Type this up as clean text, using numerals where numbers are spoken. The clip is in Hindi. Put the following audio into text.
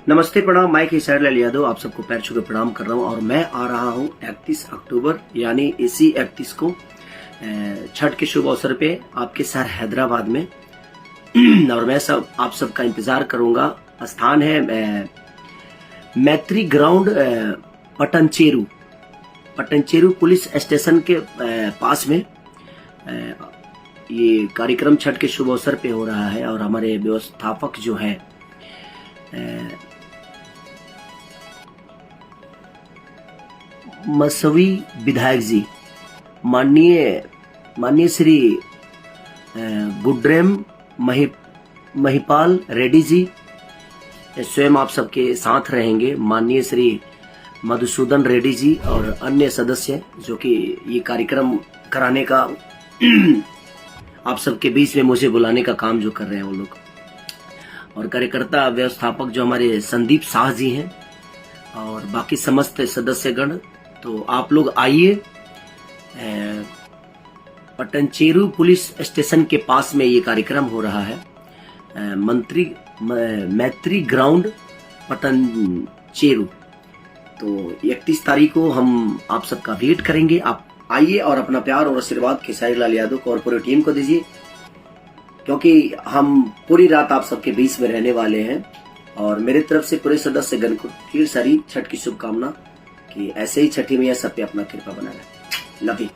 नमस्ते, प्रणाम। मैं खेसारी लाल यादव आप सबको पैर छू के प्रणाम कर रहा हूँ और मैं आ रहा हूँ 31 अक्टूबर यानी इसी 31 को छठ के शुभ अवसर पे आपके शहर हैदराबाद में और मैं आप सबका इंतजार करूंगा। स्थान है मैत्री ग्राउंड, पटनचेरू पुलिस स्टेशन के पास में। ये कार्यक्रम छठ के शुभ अवसर पे हो रहा है और हमारे व्यवस्थापक जो है मसवी विधायक जी, माननीय श्री गुड्रेम महिपाल रेड्डी जी स्वयं आप सबके साथ रहेंगे। माननीय श्री मधुसूदन रेड्डी जी और अन्य सदस्य जो कि ये कार्यक्रम कराने का आप सबके बीच में मुझे बुलाने का काम जो कर रहे हैं वो लोग, और कार्यकर्ता व्यवस्थापक जो हमारे संदीप शाह जी हैं और बाकी समस्त सदस्यगण। तो आप लोग आइए, पटनचेरू पुलिस स्टेशन के पास में ये कार्यक्रम हो रहा है, मैत्री ग्राउंड पटनचेरू। तो 31 तारीख को हम आप सबका वेट करेंगे। आप आइए और अपना प्यार और आशीर्वाद खेसारी लाल यादव को और पूरी टीम को दीजिए, क्योंकि हम पूरी रात आप सबके बीच में रहने वाले हैं। और मेरी तरफ से पूरे सदस्यगण को ढेर सारी छठ की शुभकामना कि ऐसे ही छठी मैया सब पे अपना कृपा बना रहे। Love you.